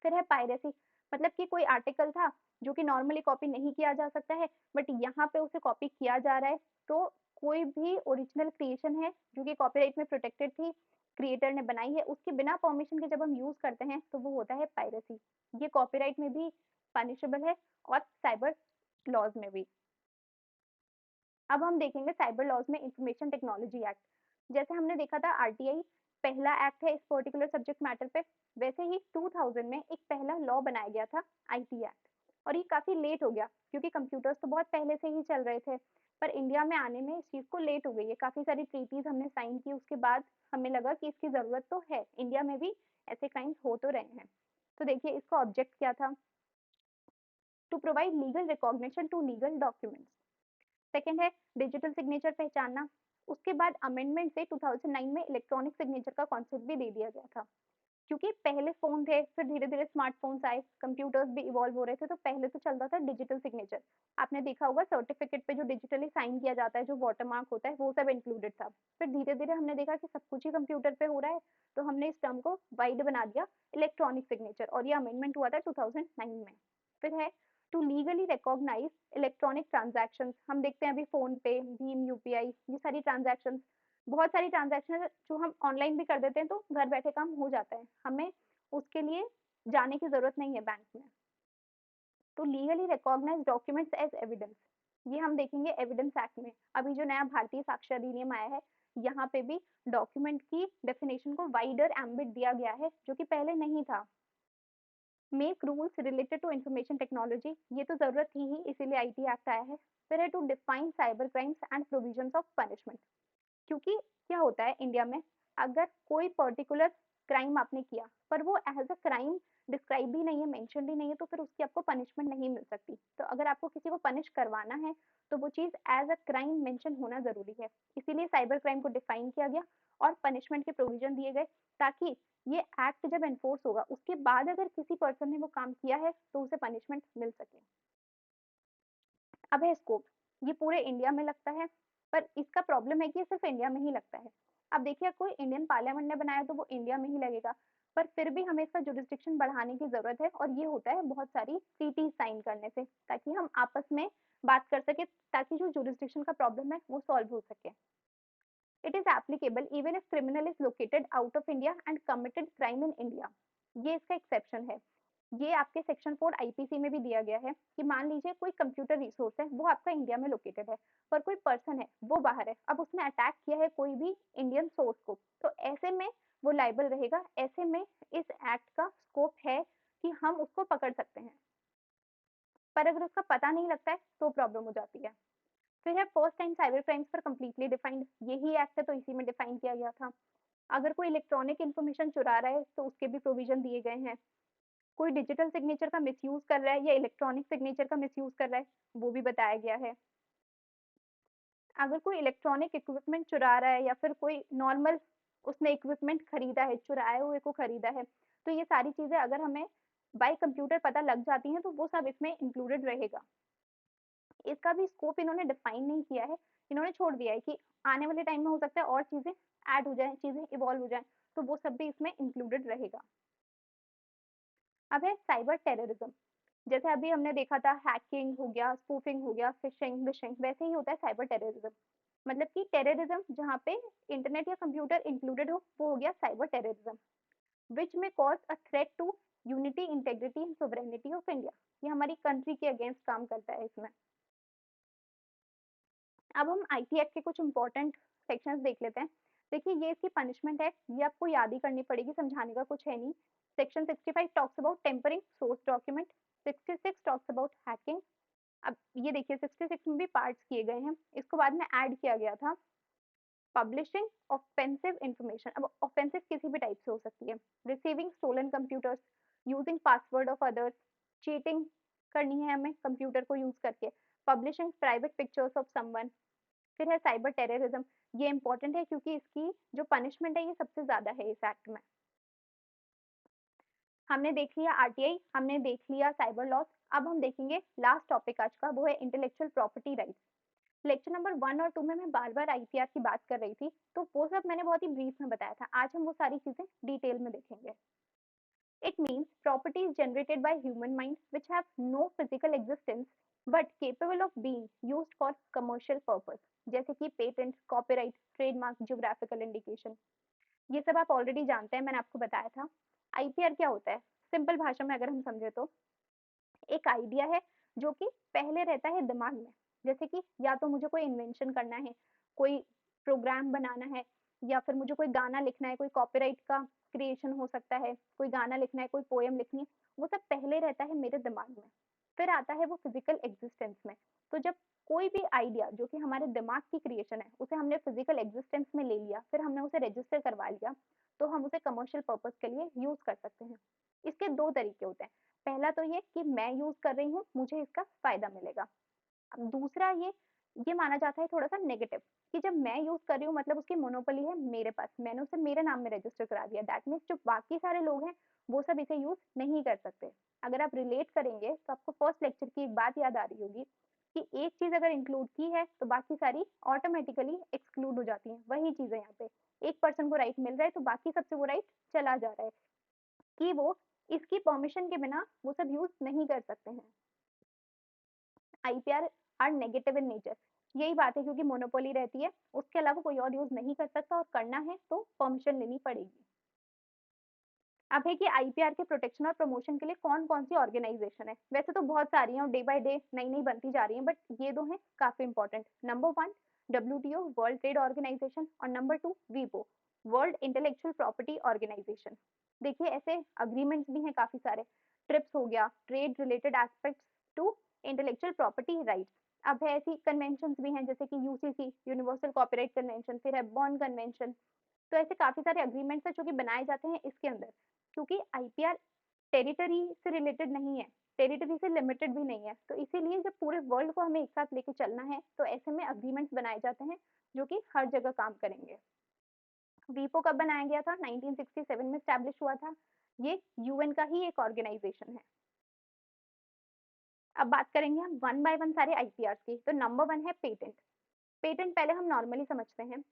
फिर है पायरेसी, मतलब कि कोई आर्टिकल था जो कि नॉर्मली कॉपी नहीं किया जा सकता है, बट यहाँ पे उसे कॉपी किया जा रहा है। तो कोई भी ओरिजिनल क्रिएशन है जो कि कॉपीराइट में प्रोटेक्टेड थी, क्रिएटर ने बनाई है, उसके बिना परमिशन के जब हम यूज करते हैं तो वो होता है पायरेसी। ये कॉपीराइट में भी पनिशेबल है और साइबर लॉज में भी। अब हम देखेंगे साइबर लॉज में इंफॉर्मेशन टेक्नोलॉजी एक्ट। जैसे हमने देखा था आरटीआई पहला एक्ट है इस पर्टिकुलर सब्जेक्ट मैटर पे, वैसे ही 2000 में एक पहला लॉ बनाया गया था, आईटी एक्ट। और ये काफी लेट हो गया क्योंकि कंप्यूटर्स तो बहुत पहले से ही चल रहे थे, पर इंडिया में आने में इस चीज को लेट हो गई है। काफी सारी ट्रीटीज हमने साइन की, उसके बाद हमें लगा कि इसकी जरूरत तो है, इंडिया में भी ऐसे क्राइम्स हो तो रहे हैं। तो देखिए इसका ऑब्जेक्ट क्या था, to provide legal recognition to legal documents. Second है डिजिटल सिग्नेचर पहचानना। उसके बाद अमेंडमेंट से 2009 में इलेक्ट्रॉनिक सिग्नेचर का कॉन्सेप्ट भी दे दिया गया था। क्योंकि पहले फोन थे, फिर धीरे धीरे स्मार्टफोन्स आए, कंप्यूटर्स भी इवॉल्व हो रहे थे, तो पहले तो चलता था डिजिटल सिग्नेचर। आपने देखा होगा सर्टिफिकेट पे जो डिजिटली साइन किया जाता है, जो वाटरमार्क होता है, वो सब इंक्लूडेड था। फिर धीरे धीरे हमने देखा कि सब कुछ ही कंप्यूटर पे हो रहा है, तो हमने इस टर्म को वाइड बना दिया इलेक्ट्रॉनिक सिग्नेचर, और ये अमेंडमेंट हुआ था 2009 में। फिर है to legally recognise electronic transactions. हम देखते हैं अभी फोन पे, भीम, यूपीआई, ये सारी ट्रांजैक्शंस, बहुत सारी ट्रांजैक्शन जो हम ऑनलाइन भी कर देते हैं, तो घर बैठे काम हो जाता है, हमें उसके लिए जाने की जरूरत नहीं है बैंक में। तो legally recognise documents as evidence, ये हम देखेंगे एविडेंस एक्ट में। अभी जो नया भारतीय साक्ष्य अधिनियम आया है, यहाँ पे भी डॉक्यूमेंट की डेफिनेशन को वाइडर एम्बिट दिया गया है, जो कि पहले नहीं था। Make rules related to information technology, ये तो जरूरत थी ही, इसीलिए आईटी एक्ट आया है। फिर है to define cyber crimes and provisions of punishment. क्योंकि क्या होता है इंडिया में, अगर कोई पर्टिकुलर क्राइम आपने किया पर वो एज अ क्राइम डिस्क्राइब भी नहीं है, मेंशन भी नहीं है, तो फिर उसकी आपको पनिशमेंट नहीं मिल सकती। तो अगर आपको किसी को पनिश करवाना है तो वो चीज एज अ क्राइम मेंशन होना जरूरी है। इसीलिए साइबर क्राइम को डिफाइन किया गया और पनिशमेंट के प्रोविजन दिए गए, ताकि ये एक्ट जब एनफोर्स होगा उसके बाद अगर किसी पर्सन ने वो काम किया है तो उसे पनिशमेंट मिल सके। अब है स्कोप, ये पूरे इंडिया में लगता है, पर इसका प्रॉब्लम है कि ये सिर्फ इंडिया में ही लगता है। अब देखिए कोई इंडियन पार्लियामेंट ने बनाया तो वो इंडिया में ही लगेगा, पर फिर भी हमें इसका जुरिस्डिक्शन बढ़ाने की जरूरत है, और ये होता है बहुत सारी ट्रीटी साइन करने से, ताकि हम आपस में बात कर सके, ताकि जो जुरिस्डिक्शन का प्रॉब्लम है वो सॉल्व हो सके। It is applicable even if criminal is located out of India and committed crime in India, ये इसका एक्सेप्शन है। ये आपके सेक्शन 4 आईपीसी में भी दिया गया है कि मान लीजिए कोई कंप्यूटर रिसोर्स है, वो आपका इंडिया में लोकेटेड है, पर कोई पर्सन है वो बाहर है, अब उसने अटैक किया है कोई भी इंडियन सोर्स को, तो ऐसे में वो लाइबल रहेगा। ऐसे में इस एक्ट का स्कोप है कि हम उसको पकड़ सकते हैं, पर अगर उसका पता नहीं लगता है तो प्रॉब्लम हो जाती है। फिर है फर्स्ट टाइम साइबर क्राइम्स पर कंप्लीटली डिफाइंड, यही एक्ट है तो इसी में डिफाइन किया गया था। अगर कोई इलेक्ट्रॉनिक इन्फॉर्मेशन चुरा रहा है तो उसके भी प्रोविजन दिए गए हैं। कोई डिजिटल सिग्नेचर का मिसयूज कर रहा है या इलेक्ट्रॉनिक सिग्नेचर का मिसयूज कर रहा है, वो भी बताया गया है। अगर कोई इलेक्ट्रॉनिक इक्विपमेंट चुरा रहा है या फिर कोई नॉर्मल उसने इक्विपमेंट खरीदा है, चुराए हुए को खरीदा है, तो ये सारी चीजें अगर हमें बाय कंप्यूटर पता लग जाती हैं तो वो सब इसमें इंक्लूडेड रहेगा। इसका भी स्कोप इन्होंने डिफाइन नहीं किया है, इन्होंने छोड़ दिया है कि आने वाले टाइम में हो सकता है और चीजें ऐड हो जाए, चीजें इवॉल्व हो जाए, तो वो सब भी इसमें इंक्लूडेड रहेगा। अब है साइबर टेररिज्म। जैसे अभी हमने देखा था हैकिंग हो गया, स्पूफिंग हो गया, फिशिंग विशिंग, वैसे ही होता है साइबर टेररिज्म। मतलब कि टेररिज्म जहाँ पे इंटरनेट या कंप्यूटर इंक्लूडेड हो वो हो गया साइबर टेररिज्म, विच में cause a threat to unity, integrity and sovereignty of India. ये हमारी कंट्री के अगेंस्ट काम करता है इसमें। अब हम आईटी एक्ट के कुछ इंपॉर्टेंट सेक्शंस देख लेते हैं। देखिए ये इसकी पनिशमेंट है, ये आपको याद ही करनी पड़ेगी, समझाने का कुछ है नहीं। Section 65 talks about tempering source document, 66 talks about hacking. अब ये देखिए 66 में भी पार्ट्स किए गए हैं, इसको बाद में ऐड किया गया था पब्लिशिंग ऑफेंसिव इंफॉर्मेशन। अब ऑफेंसिव किसी भी टाइप से हो सकती है, receiving stolen computers, using password of others, cheating करनी है हमें कंप्यूटर को यूज करके, publishing private pictures of someone. फिर है साइबर टेररिज्म, ये इंपॉर्टेंट है क्योंकि इसकी जो पनिशमेंट है ये सबसे ज्यादा है इस एक्ट में। हमने देख लिया आरटीआई, हमने देख लिया साइबर लॉस। अब हम देखेंगे लास्ट टॉपिक आज का, वो है intellectual property rights. Lecture number 1 और 2 में मैं बार बार आईपीआर की बात कर रही थी, तो वो सब मैंने बहुत ही ब्रीफ में बताया था। आज हम वो सारी चीजें डिटेल में देखेंगे। It means properties generated by human mind which have no physical existence but capable of being used for commercial purpose, जैसे कि patent, copyright, trademark, geographical indication. ये सब आप ऑलरेडी जानते हैं, मैंने आपको बताया था। आईपीआर क्या होता है, सिंपल भाषा में अगर हम समझे तो एक आइडिया है जो कि पहले रहता है दिमाग में। जैसे कि या तो मुझे कोई इन्वेंशन करना है, कोई प्रोग्राम बनाना है, या फिर मुझे कोई गाना लिखना है, कोई कॉपीराइट का क्रिएशन हो सकता है, कोई गाना लिखना है, कोई पोएम लिखनी है, वो सब पहले रहता है मेरे दिमाग में, फिर आता है वो फिजिकल एग्जिस्टेंस में। तो जब कोई भी आइडिया जो कि हमारे दिमाग की क्रिएशन है उसे हमने फिजिकल एग्जिस्टेंस में ले लिया, फिर हमने उसे रजिस्टर करवा लिया, तो हम उसे कमर्शियल पर्पज के लिए यूज कर सकते हैं। इसके दो तरीके होते हैं, पहला तो ये कि मैं यूज कर रही हूँ, मुझे इसका फायदा मिलेगा। अब दूसरा ये माना जाता है थोड़ा सा नेगेटिव, कि जब मैं यूज कर रही हूँ मतलब उसकी मोनोपोली है मेरे पास, मैंने उसे मेरे नाम में रजिस्टर करा दिया, दैट मीन्स जो बाकी सारे लोग हैं वो सब इसे यूज नहीं कर सकते। अगर आप रिलेट करेंगे तो आपको फर्स्ट लेक्चर की एक बात याद आ रही होगी कि एक चीज अगर इंक्लूड की है तो बाकी सारी ऑटोमेटिकली एक्सक्लूड हो जाती हैं। वही चीज है यहाँ पे, एक पर्सन को राइट मिल रहा है तो बाकी सबसे वो राइट चला जा रहा है, कि वो इसकी परमिशन के बिना वो सब यूज नहीं कर सकते हैं। IPR are negative in nature, यही बात है, क्योंकि मोनोपोली रहती है, उसके अलावा कोई और यूज नहीं कर सकता, और करना है तो परमिशन लेनी पड़ेगी। अब है कि आईपीआर के प्रोटेक्शन और प्रमोशन के लिए कौन कौन सी ऑर्गेनाइजेशन है, वैसे तो बहुत सारी हैं और डे बाय डे नई नई बनती जा रही हैं, बट ये दो हैं काफी important. Number 1 WTO world trade organisation, और नंबर 2 वीपो वर्ल्ड इंटेलेक्चुअल प्रॉपर्टी ऑर्गेनाइजेशन। देखिए ऐसे अग्रीमेंट्स भी हैं काफी सारे, ट्रिप्स हो गया, trade related aspects to intellectual property rights. अब है ऐसी कन्वेंशन भी हैं जैसे कि यूसीसी यूनिवर्सल कॉपीराइट कन्वेंशन, फिर है बॉन कन्वेंशन। तो ऐसे काफी सारे अग्रीमेंट्स हैं जो कि बनाए जाते हैं इसके अंदर, क्योंकि आईपीआर टेरिटरी से रिलेटेड नहीं है, टेरिटरी से लिमिटेड भी नहीं है, तो इसीलिए जब पूरे वर्ल्ड को हमें एक साथ लेके चलना है तो ऐसे में अग्रीमेंट्स बनाए जाते हैं जो कि हर जगह काम करेंगे। वीपो कब बनाया गया था, 1967 में स्टैब्लिश हुआ था। ये यूएन का ही एक ऑर्गेनाइजेशन है। अब बात करेंगे हम वन बाय वन सारे आईपीआर की। तो नंबर 1 है पेटेंट। पेटेंट पहले हम नॉर्मली समझते हैं,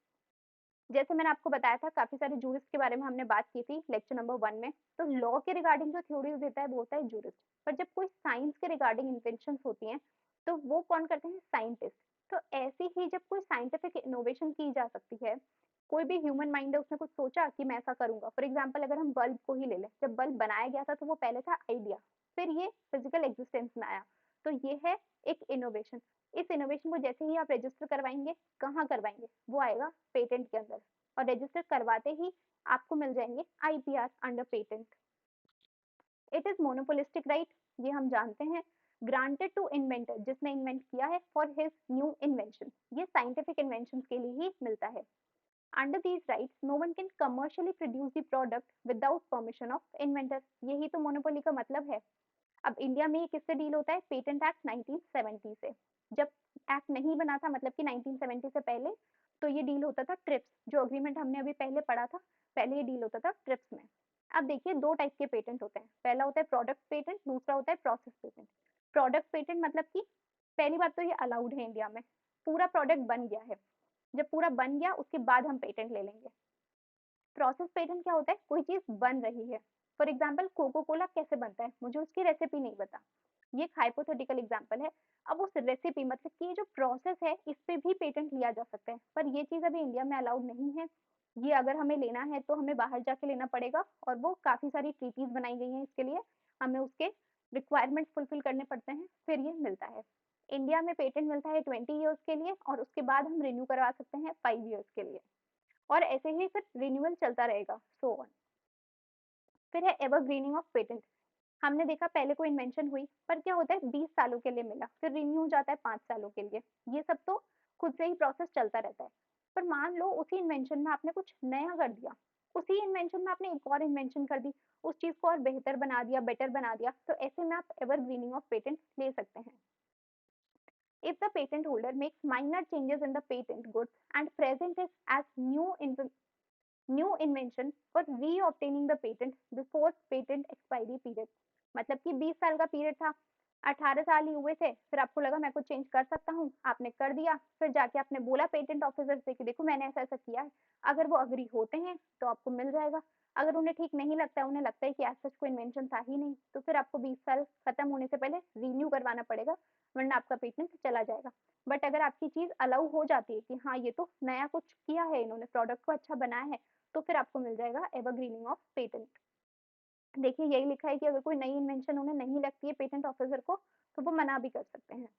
जैसे मैंने आपको बताया था काफी सारे जूरिस्ट के बारे में हमने बात की थी लेक्चर नंबर 1 में। तो लॉ के रिगार्डिंग जो थ्योरीज देता है वो होता है जूरिस्ट, पर जब कोई साइंस के रिगार्डिंग इन्वेंशन होती हैं तो वो कौन करते हैं, साइंटिस्ट। तो ऐसे ही जब कोई साइंटिफिक इनोवेशन की जा सकती है, कोई भी ह्यूमन माइंड है उसने कुछ सोचा कि मैं ऐसा करूंगा, फॉर एग्जाम्पल अगर हम बल्ब को ही ले लें, जब बल्ब बनाया गया था तो वो पहले था आइडिया, फिर ये फिजिकल एग्जिस्टेंस में आया, तो ये है एक इनोवेशन। इस इनोवेशन को जैसे ही आप रजिस्टर करवाएंगे, कहाँ करवाएंगे, वो आएगा पेटेंट के अंदर, और रजिस्टर करवाते ही आपको मिल जाएंगे IPR under patent. It is monopolistic right, ये हम जानते हैं, ग्रांटेड टू इन्वेंटर, जिसने इन्वेंट किया है, फॉर हिज न्यू इन्वेंशन, ये साइंटिफिक इन्वेंशन के लिए ही मिलता है। Under these rights no one can commercially produce the product without permission of inventor, यही तो मोनोपोली का मतलब है। अब इंडिया में ये किससे डील होता है, पेटेंट एक्ट 1970 से। जब एक्ट नहीं बना था मतलब कि 1970 से पहले, तो ये डील होता था ट्रिप्स, जो अग्रीमेंट हमने अभी पहले पढ़ा था, पहले ये डील होता था ट्रिप्स में। अब देखिए दो टाइप के पेटेंट होते हैं, पहला होता है प्रोडक्ट पेटेंट, दूसरा होता है प्रोसेस पेटेंट। प्रोडक्ट पेटेंट मतलब कि पहली बात तो ये अलाउड है इंडिया में, पूरा प्रोडक्ट बन गया है, जब पूरा बन गया उसके बाद हम पेटेंट ले लेंगे। प्रोसेस पेटेंट क्या होता है, कोई चीज बन रही है, फॉर एग्जाम्पल कोको कोला कैसे बनता है, मुझे उसकी रेसिपी नहीं पता, ये एक हाइपोथेटिकल एग्जाम्पल है। अब उस रेसिपी मतलब कि जो प्रोसेस है इस पे भी पेटेंट लिया जा सकता है, पर ये चीज अभी इंडिया में अलाउड नहीं है। ये अगर हमें लेना है तो हमें बाहर जाके लेना पड़ेगा, और वो काफी सारी ट्रीटीज बनाई गई हैं इसके लिए, हमें उसके रिक्वायरमेंट्स फुलफिल करने पड़ते हैं, फिर ये मिलता है। इंडिया में पेटेंट मिलता है 20 ईयर्स के लिए, और उसके बाद हम रिन्यू करवा सकते हैं 5 ईयर्स के लिए। और ऐसे ही फिर रिन्यूअल चलता रहेगा, सो ऑन। फिर है एवरग्रीनिंग ऑफ पेटेंट। हमने देखा पहले कोई इन्वेंशन हुई पर क्या होता है 20 सालों के लिए मिला, फिर रिन्यू हो जाता है 5 सालों के लिए। ये सब तो खुद से ही प्रोसेस चलता रहता है। पर मान लो उसी इन्वेंशन में आपने कुछ नया कर दिया, उसी इन्वेंशन में आपने एक और इन्वेंशन कर दी, उस चीज को और बेहतर बना दिया, बेटर बना दिया, तो ऐसे में आप एवरग्रीनिंग ऑफ पेटेंट ले सकते हैं। If the patent holder makes minor changes in the patent goods and present it as new invention for reobtaining the patent before patent expiry period। मतलब कि 20 साल का पीरियड था, 18 साल ही हुए थे, फिर आपको लगा मैं कुछ चेंज कर सकता हूँ, आपने कर दिया, फिर जाके आपने बोला पेटेंट ऑफिसर से कि देखो मैंने ऐसा ऐसा किया है। अगर वो अग्री होते हैं तो आपको मिल जाएगा, अगर उन्हें ठीक नहीं लगता है, उन्हें लगता है कि ऐसा सच कोई इन्वेंशन था ही नहीं, तो फिर आपको 20 साल खत्म होने से पहले रिन्यू करवाना पड़ेगा, वरना आपका पेटेंट चला जाएगा। बट अगर आपकी चीज अलाउ हो जाती है कि हाँ ये तो नया कुछ किया है, इन्होंने प्रोडक्ट को अच्छा बनाया है, तो फिर आपको मिल जाएगा एवरग्रीनिंग ऑफ पेटेंट। देखिए यही लिखा है कि अगर कोई नई इन्वेंशन उन्हें नहीं लगती है पेटेंट ऑफिसर को, तो वो मना भी कर सकते हैं।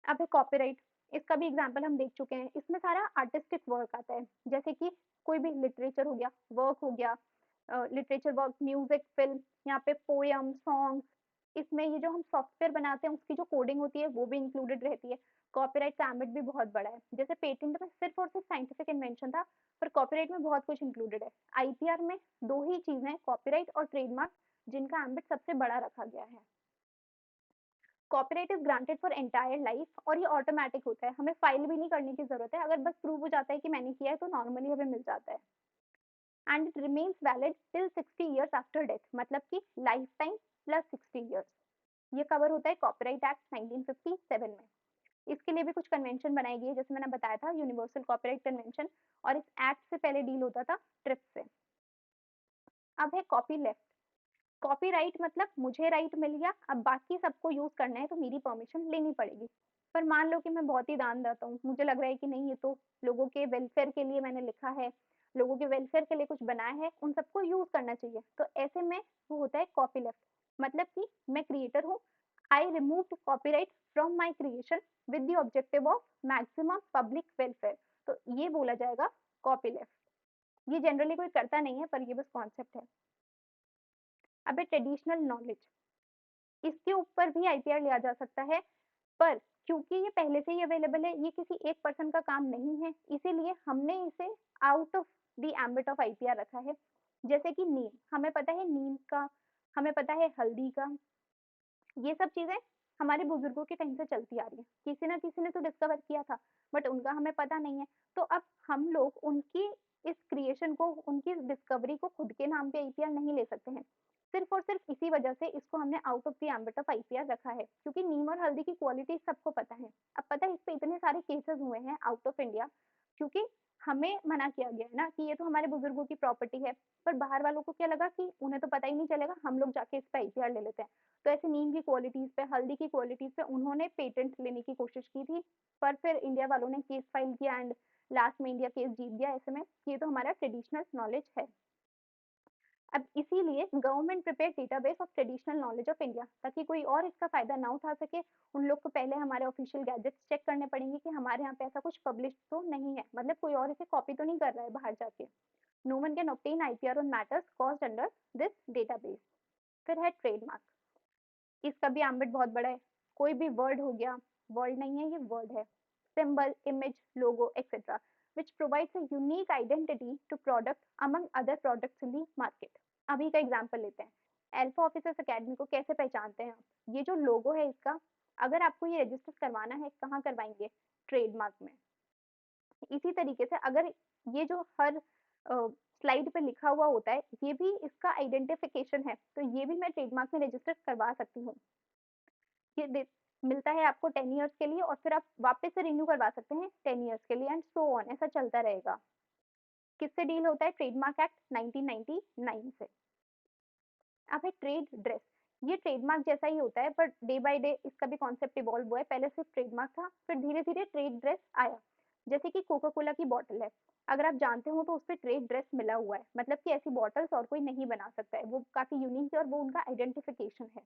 अब है कॉपीराइट। इसका भी एग्जांपल हम देख चुके हैं, इसमें सारा आर्टिस्टिक वर्क आता है, जैसे कि कोई भी लिटरेचर हो गया, वर्क हो गया, लिटरेचर वर्क, म्यूजिक, फिल्म, यहाँ पे पोयम, सॉन्ग्स, इसमें ये जो हम सॉफ्टवेयर बनाते हैं उसकी जो कोडिंग होती है वो भी इंक्लूडेड रहती है। कॉपीराइट का एम्बिट भी बहुत बड़ा है, जैसे पेटेंट में सिर्फ और सिर्फ साइंटिफिक इन्वेंशन था, पर कॉपीराइट में बहुत कुछ इंक्लूडेड है। आईपीआर में दो ही चीजें, कॉपीराइट और ट्रेडमार्क, जिनका एम्बिट सबसे बड़ा रखा गया है। Copyright is granted for entire life, और ये ऑटोमेटिक होता है, हमें फाइल भी नहीं करने की जरूरत है, अगर बस प्रूव हो जाता है कि मैंने किया है तो नॉर्मली हमें मिल जाता है। And it remains valid till 60 years after death, मतलब कि लाइफ टाइम प्लस 60 ईयर्स। ये कवर होता है कॉपीराइट एक्ट 1957 में। इसके लिए भी कुछ कन्वेंशन बनाई गई है, जैसे मैंने बताया था यूनिवर्सल कॉपीराइट कन्वेंशन, और इस एक्ट से पहले डील होता था ट्रिप्स से। अब है कॉपी लेफ्ट। कॉपीराइट मतलब मुझे राइट मिल गया, अब बाकी सबको यूज करना है तो मेरी परमिशन लेनी पड़ेगी। पर मान लो कि मैं बहुत ही दानदाता हूँ, मुझे लग रहा है कि नहीं ये तो लोगों के वेलफेयर के लिए मैंने लिखा है, लोगों के वेलफेयर के लिए कुछ बनाया है, उन सबको यूज करना चाहिए, तो ऐसे में वो होता है कॉपी लेफ्ट। मतलब कि मैं क्रिएटर हूँ, I removed copyright from my creation with the objective of maximum public welfare, तो ये बोला जाएगा कॉपी लेफ्ट। ये जनरली कोई करता नहीं है, पर ये बस कॉन्सेप्ट है। अब ट्रेडिशनल नॉलेज, इसके ऊपर भी आईपीआर लिया जा सकता है, पर क्योंकि ये पहले से ही अवेलेबल है, ये किसी एक पर्सन का काम नहीं है, इसीलिए हमने इसे out of the ambit of IPR रखा है। जैसे कि नीम, हमें पता है नीम का, हमें पता है हल्दी का, ये सब चीजें हमारे बुजुर्गों के टाइम से चलती आ रही है, किसी ना किसी ने तो डिस्कवर किया था, बट उनका हमें पता नहीं है। तो अब हम लोग उनकी इस क्रिएशन को, उनकी डिस्कवरी को खुद के नाम पे आईपीआर नहीं ले सकते हैं। सिर्फ और सिर्फ इसी वजह से इसको हमने out of the ambit of IPR रखा है, क्योंकि नीम और हल्दी की क्वालिटी सबको पता है। अब पता है इस पे इतने सारे केसेस हुए हैं आउट ऑफ इंडिया, क्योंकि हमें मना किया गया है ना कि ये तो हमारे बुजुर्गों की प्रॉपर्टी है, पर बाहर वालों को क्या लगा कि उन्हें तो पता ही नहीं चलेगा, हम लोग जाके इस पे आईपीआर ले लेते हैं। तो ऐसे नीम की क्वालिटीज पे, हल्दी की क्वालिटीज पे उन्होंने पेटेंट लेने की कोशिश की थी, पर फिर इंडिया वालों ने केस फाइल किया एंड लास्ट में इंडिया केस जीत गया। ऐसे में ये तो हमारा ट्रेडिशनल नॉलेज है। अब इसीलिए government prepare database of traditional knowledge of India, ताकि कोई और इसका फायदा ना उठा सके। उन लोग को पहले हमारे ऑफिशियल गैजेट्स चेक करने पड़ेंगे कि हमारे यहाँ पे ऐसा कुछ पब्लिश तो नहीं है, मतलब कोई और इसे कॉपी तो नहीं कर रहा है बाहर जाके। No one can obtain IPR on matters caused under this database. फिर है ट्रेडमार्क, इसका भी एम्बिट बहुत बड़ा है। कोई भी वर्ड हो गया, वर्ड नहीं है ये वर्ड है, symbol, image, logo etcetera which provides a unique identity to product among other products in the market। अभी का एग्जांपल लेते हैं, अल्फा ऑफिसर्स एकेडमी को कैसे पहचानते हैं आप? ये जो लोगो है इसका, अगर आपको ये रजिस्टर करवाना है, कहाँ करवाएंगे? ट्रेडमार्क में। इसी तरीके से अगर ये जो हर स्लाइड पे लिखा हुआ होता है, ये भी इसका आइडेंटिफिकेशन है, तो ये भी मैं ट्रेडमार्क में रजिस्टर करवा सकती हूँ। ये मिलता है आपको 10 इयर्स के लिए, और फिर आप वापस से रिन्यू करवा सकते हैं 10 इयर्स के लिए, एंड सो ऑन, ऐसा चलता रहेगा। किससे डील होता है? ट्रेडमार्क एक्ट 1999 से। अब है ट्रेड ड्रेस, ये ट्रेडमार्क जैसा ही होता है, पर डे बाय डे इसका भी कॉन्सेप्ट इवॉल्व हुआ है। पहले सिर्फ ट्रेडमार्क था, फिर धीरे धीरे ट्रेड ड्रेस आया। जैसे कि कोका कोला की बॉटल है, अगर आप जानते हो तो उस पर ट्रेड ड्रेस मिला हुआ है, मतलब कि ऐसी बॉटल्स और कोई नहीं बना सकता है, वो काफी यूनिक है और वो उनका आइडेंटिफिकेशन है।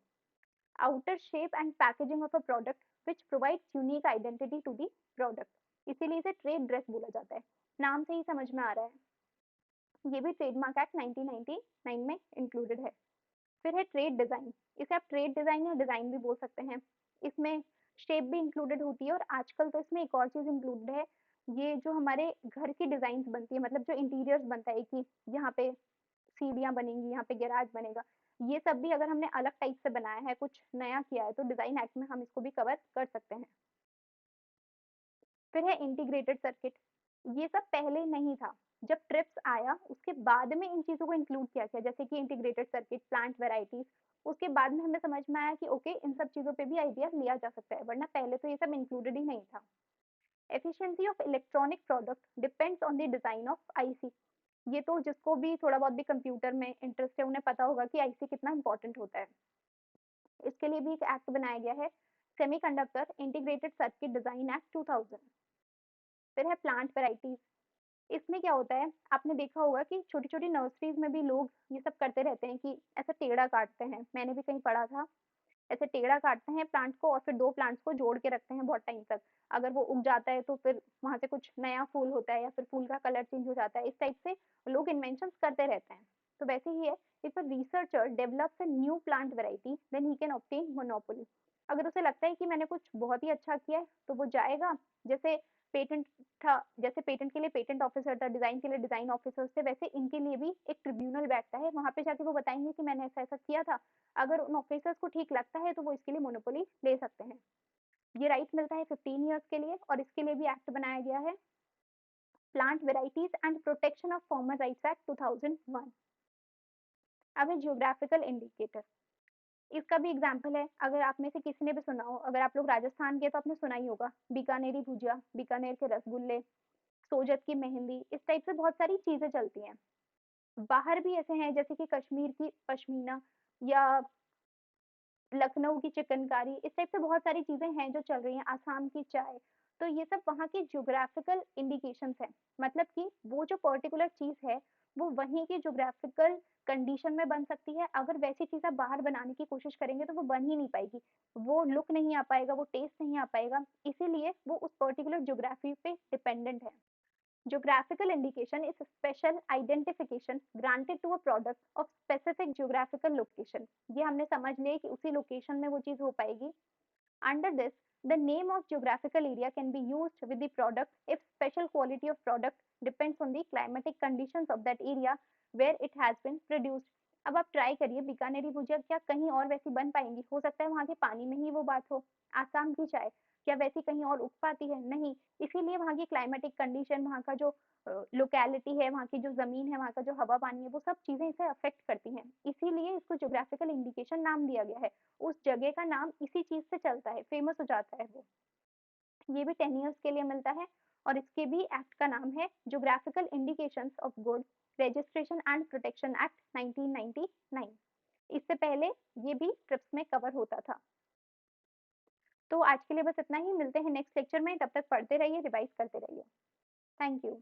Outer shape and packaging of a product which provides unique identity to the product, इसीलिए इसे ट्रेड ड्रेस बोला जाता है। नाम से ही समझ में आ रहा है। ये भी ट्रेडमार्क एक्ट 1999 में इंक्लूडेड है। फिर है ट्रेड डिज़ाइन, इसे आप ट्रेड डिज़ाइन या डिज़ाइन भी बोल सकते हैं। इसमें शेप भी इंक्लूडेड होती है और आजकल तो इसमें एक और चीज़ इंक्लूडेड है, ये जो हमारे घर की डिज़ाइन्स बनती है, मतलब जो इंटीरियर्स बनता है कि यहाँ पे सीढ़ियाँ बनेंगी, यहाँ पे गैराज बनेगा, ये सब भी अगर हमने अलग टाइप से बनाया है, कुछ नया किया है, तो डिज़ाइन एक्ट में हम इसको भी कवर कर सकते हैं। फिर है इंटीग्रेटेड सर्किट, ये सब पहले नहीं था, जब ट्रिप्स आया उसके बाद में इन चीज़ों को इंक्लूड किया गया, जैसे कि इंटीग्रेटेड सर्किट, प्लांट वेराइटीज, उसके बाद में हमें समझ में आया कि ओके इन सब चीज़ों पे भी आइडिया लिया जा सकता है, वरना पहले तो ये सब इंक्लूडेड ही नहीं था। Efficiency of electronic product depends on the design of IC, ये तो जिसको भी थोड़ा बहुत भी कंप्यूटर में इंटरेस्ट है उन्हें पता होगा कि आईसी कितना इंपॉर्टेंट होता है। इसके लिए भी एक एक्ट बनाया गया है, semiconductor integrated circuit design act 2000। फिर है प्लांट वेराइटीज, इसमें क्या होता है, आपने देखा होगा कि छोटी-छोटी नर्सरीज में भी लोग ये सब करते रहते हैं कि ऐसा टेढ़ा काटते हैं, मैंने भी कहीं पढ़ा था, ऐसे टेढ़ा काटते हैं प्लांट को और फिर 2 प्लांट्स को जोड़ के रखते हैं बहुत टाइम तक। अगर वो उग जाता है तो फिर वहाँ से कुछ नया फूल होता है या फिर फूल का कलर चेंज हो जाता है। इस टाइप से लोग इन्वेंशंस करते रहते हैं। तो वैसे ही है, if a researcher develops a new plant variety then he can obtain monopoly. अगर उसे लगता है कि मैंने कुछ बहुत ही अच्छा किया है, तो वो जाएगा, जैसे पेटेंट था, जैसे पेटेंट के लिए पेटेंट ऑफिसर था, डिज़ाइन के लिए डिज़ाइन ऑफिसर्स थे, वैसे इनके लिए भी एक ट्रिब्यूनल बैठता है। वहाँ पे जाके वो बताएँगे कि मैंने ऐसा-ऐसा किया था। अगर उन ऑफिसर्स को ठीक लगता है तो वो इसके लिए मोनोपोली ले सकते हैं। ये राइट मिलता है 15 इयर्स के लिए और इसके लिए भी एक्ट बनाया गया है, plant varieties and protection of former rights act 2001। अब है जियोग्राफिकल इंडिकेटर, इसका भी एग्जाम्पल है, अगर आप में से किसी ने भी सुना हो, अगर आप लोग राजस्थान के तो आपने सुना ही होगा, बीकानेरी भुजिया, बीकानेर के रसगुल्ले, सोजत की मेहंदी, इस टाइप से बहुत सारी चीजें चलती हैं। बाहर भी ऐसे हैं जैसे कि कश्मीर की पश्मीना या लखनऊ की चिकनकारी, इस टाइप से बहुत सारी चीजें हैं जो चल रही हैं, आसाम की चाय। तो ये सब वहाँ की ज्योग्राफिकल इंडिकेशंस हैं, मतलब कि वो जो पर्टिकुलर चीज है वो वहीं की ज्योग्राफिकल कंडीशन में बन सकती है। अगर वैसी चीज आप बाहर बनाने की कोशिश करेंगे तो वो बन ही नहीं पाएगी, वो लुक नहीं आ पाएगा, वो टेस्ट नहीं आ पाएगा, इसीलिए वो उस पर्टिकुलर ज्योग्राफी पे डिपेंडेंट है। Geographical indication is a special identification granted to a product of specific geographical location. ये हमने समझ लिया कि उसी लोकेशन में वो चीज हो पाएगी। Under this, the name of geographical area can be used with the product if special quality of product depends on the climatic conditions of that area where it has been produced. अब आप try करिए, बीकानेरी भुजिया क्या कहीं और वैसी बन पाएंगी? हो सकता है वहाँ के पानी में ही वो बात हो। आसाम की चाय क्या वैसी कहीं और उग पाती है? नहीं। इसीलिए वहाँ की क्लाइमेटिक कंडीशन, वहाँ का जो लोकेलिटी है, वहाँ की जो जमीन है, वहाँ का जो हवा पानी है, वो सब चीजें इसे अफेक्ट करती हैं। इसीलिए इसको ज्योग्राफिकल इंडिकेशन नाम दिया गया है। उस जगह का नाम इसी चीज से चलता है, फेमस हो जाता है वो। ये भी 10 इयर्स के लिए मिलता है और इसके भी एक्ट का नाम है geographical indications of goods registration and protection act 1999। इससे पहले ये भी ट्रिप्स में कवर होता था। तो आज के लिए बस इतना ही, मिलते हैं नेक्स्ट लेक्चर में, तब तक पढ़ते रहिए, रिवाइज करते रहिए। Thank you.